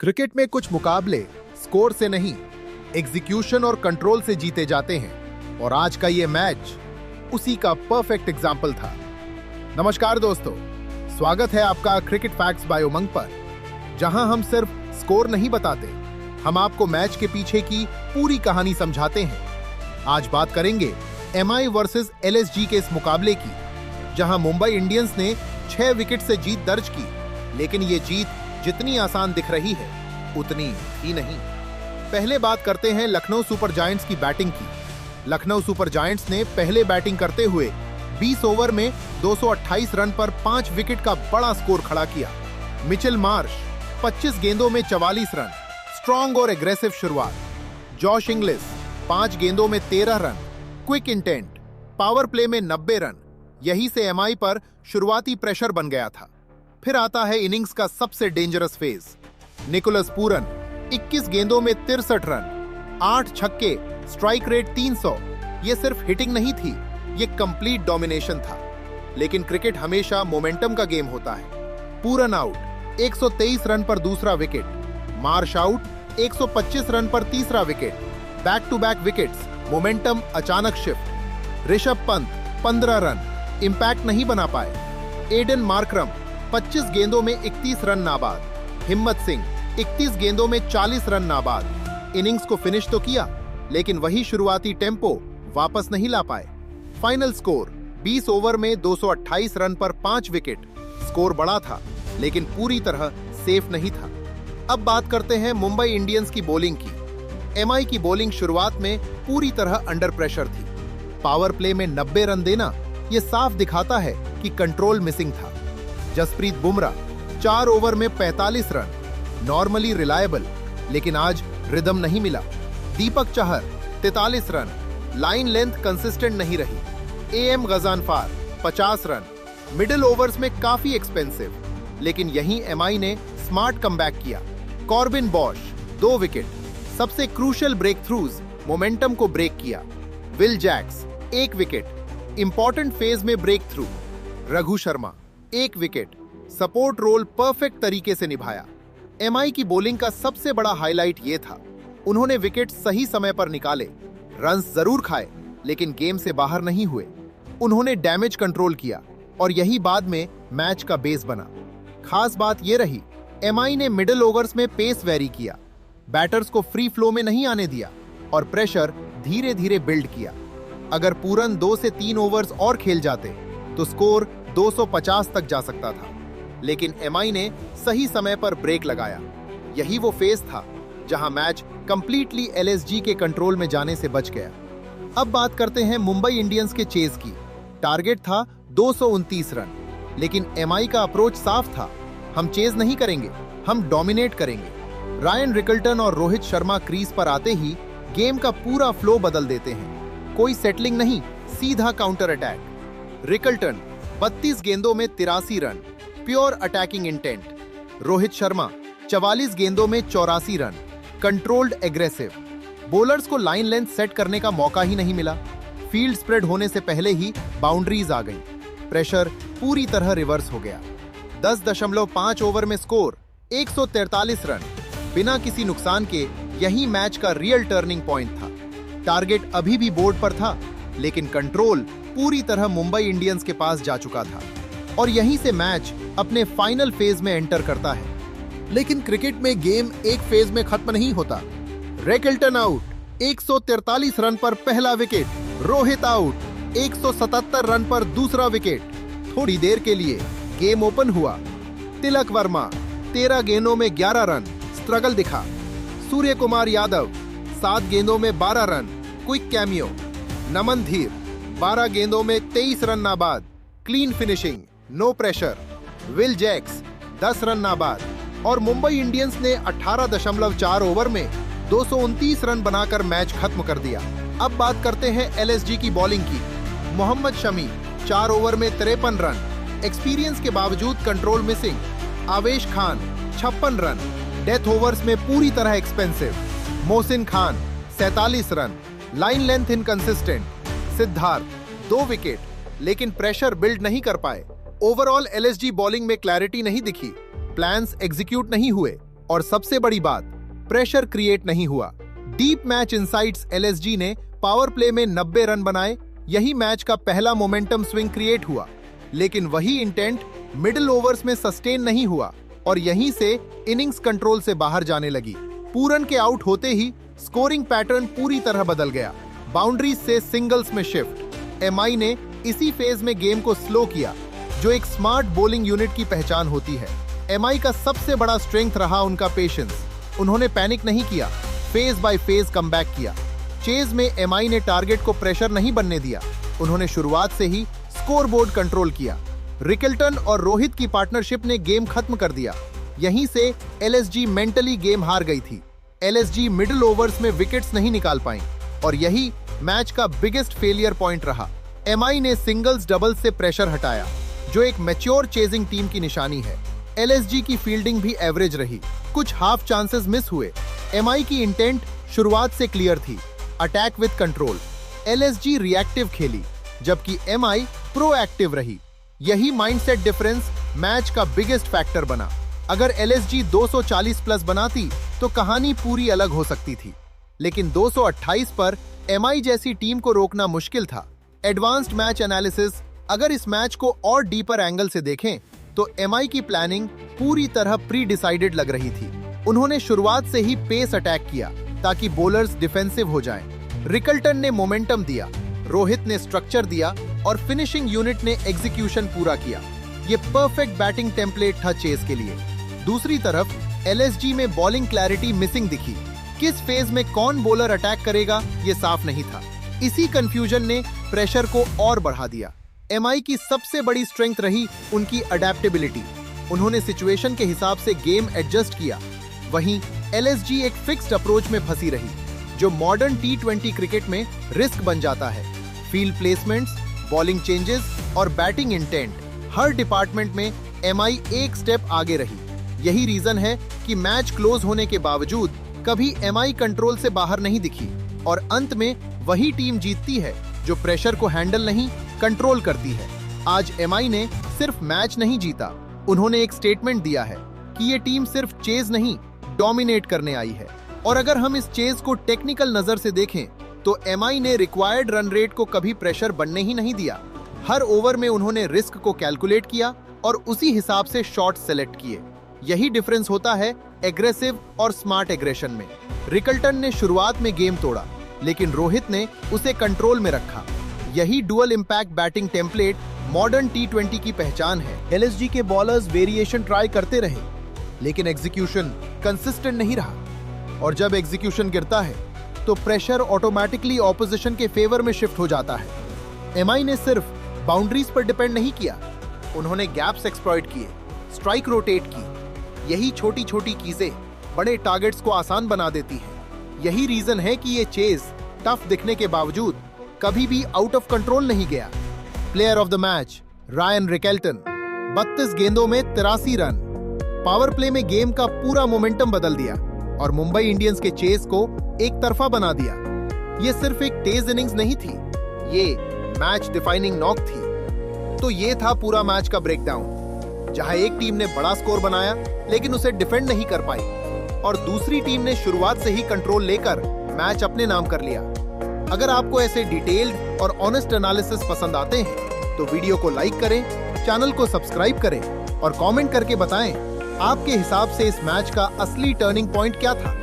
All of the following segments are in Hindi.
क्रिकेट में कुछ मुकाबले स्कोर से नहीं, एग्जीक्यूशन और कंट्रोल से जीते जाते हैं और आज का ये मैच उसी का परफेक्ट एग्जाम्पल था। नमस्कार दोस्तों, स्वागत है आपका क्रिकेट फैक्ट्स बाय उमंग पर, जहां हम सिर्फ स्कोर नहीं बताते, हम आपको मैच के पीछे की पूरी कहानी समझाते हैं। आज बात करेंगे एमआई वर्सेस एलएसजी के इस मुकाबले की, जहां मुंबई इंडियंस ने 6 विकेट से जीत दर्ज की, लेकिन ये जीत जितनी आसान दिख रही है उतनी ही नहीं। पहले बात करते हैं लखनऊ सुपर जायंट्स की बैटिंग की। लखनऊ सुपर जायंट्स ने पहले बैटिंग करते हुए 20 ओवर में 228 रन पर 5 विकेट का बड़ा स्कोर खड़ा किया। मिचेल मार्श 25 गेंदों में 44 रन, स्ट्रॉन्ग और एग्रेसिव शुरुआत। जॉश इंग्लिस 5 गेंदों में 13 run, quick intent, power play में 90 रन। यही से एमआई पर शुरुआती प्रेशर बन गया था। फिर आता है इनिंग्स का सबसे डेंजरस फेज। निकोलस पूरन 21 गेंदों में 63 रन, 8 छक्के, स्ट्राइक रेट 300। ये सिर्फ हिटिंग नहीं थी, ये कंप्लीट डोमिनेशन था। लेकिन क्रिकेट हमेशा मोमेंटम का गेम होता है। पूरन आउट 123 रन पर दूसरा विकेट, मार्श आउट 125 रन पर तीसरा wicket. Back to back wickets, momentum अचानक shift. Rishabh Pant 15 run, impact नहीं बना पाए। एडन मार्करम 25 गेंदों में 31 रन नाबाद। हिम्मत सिंह 31 गेंदों में 40 रन नाबाद। इनिंग्स को फिनिश तो किया, लेकिन वही शुरुआती टेम्पो वापस नहीं ला पाए। फाइनल स्कोर 20 ओवर में 228 रन पर 5 विकेट। स्कोर बड़ा था, लेकिन पूरी तरह सेफ नहीं था। अब बात करते हैं मुंबई इंडियंस की बॉलिंग की। एमआई की बॉलिंग शुरुआत में पूरी तरह अंडर प्रेशर थी। पावर प्ले में 90 रन देना यह साफ दिखाता है कि कंट्रोल मिसिंग था। जसप्रीत बुमराह 4 ओवर में 45 रन, नॉर्मली रिलायबल, लेकिन आज रिदम नहीं मिला। Deepak Chahar 43 run, line length consistent नहीं रही। AM Ghazanfar 50 run, middle overs में काफी एक्सपेंसिव, लेकिन यहीं एमआई ने स्मार्ट कमबैक किया। कॉर्बिन बॉश 2 विकेट, सबसे क्रूशियल ब्रेक थ्रूज, मोमेंटम को ब्रेक किया। Will Jacks 1 wicket, important phase में break through. Raghu Sharma 1 wicket, support role perfect तरीके से निभाया। एमआई की बॉलिंग का सबसे बड़ा हाईलाइट यह था, उन्होंने विकेट सही समय पर निकाले। रन्स जरूर खाए, लेकिन गेम से बाहर नहीं हुए। उन्होंने डैमेज कंट्रोल किया और यही बाद में मैच का बेस बना। खास बात यह रही, एमआई ने मिडिल ओवर्स में पेस वेरी किया, बैटर्स को फ्री फ्लो में नहीं आने दिया और प्रेशर धीरे धीरे बिल्ड किया। अगर पूरन 2 से 3 ओवर्स और खेल जाते तो स्कोर 250 तक जा सकता था, लेकिन एमआई ने सही समय पर ब्रेक लगाया। यही वो फेज था जहां मैच कंप्लीटली एलएसजी के कंट्रोल में जाने से बच गया। अब बात करते हैं मुंबई इंडियंस के चेज की। टारगेट था 229 रन, लेकिन एमआई का अप्रोच साफ था, हम चेज नहीं करेंगे, हम डोमिनेट करेंगे। रायन रिकल्टन और रोहित शर्मा क्रीज पर आते ही गेम का पूरा फ्लो बदल देते हैं। कोई सेटलिंग नहीं, सीधा काउंटर अटैक। रिकल्टन 32 गेंदों में 83 run, pure attacking intent. Rohit Sharma 44 गेंदों में 84 रन, कंट्रोल्ड एग्रेसिव। बॉलर्स को लाइन लेंथ सेट करने का मौका ही नहीं मिला। फील्ड स्प्रेड होने से पहले ही बाउंड्रीज आ गई। प्रेशर पूरी तरह रिवर्स हो गया। 10.5 ओवर में स्कोर 143 रन, बिना किसी नुकसान के। यही मैच का रियल टर्निंग पॉइंट था। टारगेट अभी भी बोर्ड पर था, लेकिन कंट्रोल पूरी तरह मुंबई इंडियंस के पास जा चुका था और यहीं से मैच अपने फाइनल फेज में एंटर करता है। लेकिन क्रिकेट में गेम एक फेज में खत्म नहीं होता। रिकल्टन आउट 143 रन पर पहला विकेट। रोहित आउट 177 रन पर दूसरा विकेट। थोड़ी देर के लिए गेम ओपन हुआ। तिलक वर्मा 13 गेंदों में 11 रन, स्ट्रगल दिखा। सूर्य कुमार यादव 7 गेंदों में 12 रन, क्विक कैमियो। नमन धीर 12 गेंदों में 23 रन नाबाद, clean finishing, no pressure. Will Jacks 10 run नाबाद और मुंबई इंडियंस ने 18.4 ओवर में 229 रन बनाकर मैच खत्म कर दिया। अब बात करते हैं एलएसजी की बॉलिंग की। मोहम्मद शमी 4 ओवर में 53 रन, एक्सपीरियंस के बावजूद कंट्रोल मिसिंग। आवेश खान 56 रन, डेथ ओवर्स में पूरी तरह expensive. Mohsin Khan 47 run, line length inconsistent. Siddharth 2 wicket, लेकिन प्रेशर बिल्ड नहीं कर पाए। ओवरऑल एलएसजी बॉलिंग में क्लैरिटी नहीं दिखी, प्लान्स एग्जीक्यूट नहीं हुए और सबसे बड़ी बात, प्रेशर क्रिएट नहीं हुआ। डीप मैच इनसाइट्स एलएसजी ने पावर प्ले में 90 रन बनाए, यही मैच का पहला मोमेंटम स्विंग क्रिएट हुआ। लेकिन वही इंटेंट मिडिल ओवर्स में सस्टेन नहीं हुआ और यहीं से इनिंग्स कंट्रोल से बाहर जाने लगी। पूरन के आउट होते ही स्कोरिंग पैटर्न पूरी तरह बदल गया। बाउंड्रीज से सिंगल्स में शिफ्ट। एमआई ने इसी फेज में गेम को स्लो किया, जो एक स्मार्ट बॉलिंग यूनिट की पहचान होती है। एमआई का सबसे बड़ा स्ट्रेंथ रहा उनका पेशेंस। उन्होंने पैनिक नहीं किया, फेज बाय फेज कमबैक किया। चेज में एमआई ने टारगेट को प्रेशर नहीं बनने दिया। उन्होंने शुरुआत से ही स्कोरबोर्ड कंट्रोल किया। रिकल्टन और रोहित की पार्टनरशिप ने गेम खत्म कर दिया। यहीं से एलएसजी मेंटली गेम हार गई थी। एलएसजी मिडिल ओवर्स में विकेट्स नहीं निकाल पाई और यही मैच का बिगेस्ट फेलियर पॉइंट रहा। एमआई ने सिंगल्स डबल्स से प्रेशर हटाया, जो एक मैच्योर चेजिंग टीम की निशानी है। एलएसजी की फील्डिंग भी एवरेज रही, कुछ हाफ चांसेस मिस हुए। एमआई की इंटेंट शुरुआत से क्लियर थी, attack with control. LSG reactive खेली, जबकि एमआई प्रोएक्टिव रही। यही माइंडसेट डिफरेंस मैच का बिगेस्ट फैक्टर बना। अगर एलएसजी 240 प्लस बनाती तो कहानी पूरी अलग हो सकती थी, लेकिन 228 पर एमआई जैसी टीम को रोकना मुश्किल था। एडवांस्ड मैच एनालिसिस, अगर इस मैच को और डीपर एंगल से देखें तो एमआई की प्लानिंग पूरी तरह प्री डिसाइडेड लग रही थी। उन्होंने शुरुआत से ही पेस अटैक किया ताकि बॉलर्स डिफेंसिव हो जाएं। रिकल्टन ने मोमेंटम दिया, रोहित ने स्ट्रक्चर दिया और फिनिशिंग यूनिट ने एग्जीक्यूशन पूरा किया। ये परफेक्ट बैटिंग टेम्पलेट था चेस के लिए। दूसरी तरफ एलएसजी में बॉलिंग क्लैरिटी मिसिंग दिखी। किस फेज में कौन बॉलर अटैक करेगा ये साफ नहीं था। इसी कंफ्यूजन ने प्रेशर को और बढ़ा दिया। एमआई की सबसे बड़ी स्ट्रेंथ रही उनकी अडेप्टेबिलिटी। उन्होंने सिचुएशन के हिसाब से गेम एडजस्ट किया। वहीं एलएसजी एक फिक्स्ड अप्रोच में फंसी रही, जो मॉडर्न टी20 क्रिकेट में रिस्क बन जाता है। फील्ड प्लेसमेंट्स, बॉलिंग चेंजेस और बैटिंग इंटेंट, हर डिपार्टमेंट में एमआई एक स्टेप आगे रही। यही रीजन है कि मैच क्लोज होने के बावजूद कभी एमआई कंट्रोल से बाहर नहीं दिखी और अंत में वही टीम जीतती है जो प्रेशर को हैंडल नहीं, कंट्रोल करती है। आज एमआई ने सिर्फ मैच नहीं जीता, उन्होंने एक स्टेटमेंट दिया है कि ये टीम सिर्फ चेज नहीं, डोमिनेट करने आई है। और अगर हम इस चेज को टेक्निकल नजर से देखें तो एमआई ने रिक्वायर्ड रन रेट को कभी प्रेशर बनने ही नहीं दिया। हर ओवर में उन्होंने रिस्क को कैलकुलेट किया और उसी हिसाब से शॉट सेलेक्ट किए। यही डिफरेंस होता है एग्रेसिव और स्मार्ट एग्रेशन में। रिकल्टन ने शुरुआत में गेम तोड़ा, लेकिन रोहित ने उसे कंट्रोल में रखा। यही dual impact batting template modern टी20 की पहचान है। एलएसजी के बॉलर्स वेरिएशन ट्राई करते रहे, लेकिन एग्जीक्यूशन कंसिस्टेंट नहीं रहा। और जब एग्जीक्यूशन गिरता है तो प्रेशर ऑटोमेटिकली ऑपोजिशन के फेवर में शिफ्ट हो जाता है। एमआई ने सिर्फ बाउंड्रीज पर डिपेंड नहीं किया, उन्होंने गैप्स एक्सप्लॉइट किए, स्ट्राइक रोटेट की। यही छोटी छोटी चीजें बड़े टारगेट्स को आसान बना देती हैं। यही रीजन है कि ये चेज टफ दिखने के बावजूद कभी भी आउट ऑफ कंट्रोल नहीं गया। Player of the match Ryan Rickelton, 32 गेंदों में 83 रन। पावर प्ले में गेम का पूरा मोमेंटम बदल दिया और मुंबई इंडियंस के चेज को एक तरफा बना दिया। ये सिर्फ एक तेज इनिंग्स नहीं थी, ये मैच डिफाइनिंग नॉक थी। तो ये था पूरा मैच का ब्रेकडाउन, जहां एक टीम ने बड़ा स्कोर बनाया लेकिन उसे डिफेंड नहीं कर पाई और दूसरी टीम ने शुरुआत से ही कंट्रोल लेकर मैच अपने नाम कर लिया। अगर आपको ऐसे डिटेल्ड और ऑनेस्ट एनालिसिस पसंद आते हैं तो वीडियो को लाइक करें, चैनल को सब्सक्राइब करें और कमेंट करके बताएं आपके हिसाब से इस मैच का असली टर्निंग पॉइंट क्या था।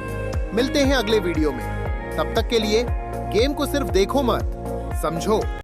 मिलते हैं अगले वीडियो में, तब तक के लिए गेम को सिर्फ देखो मत, समझो।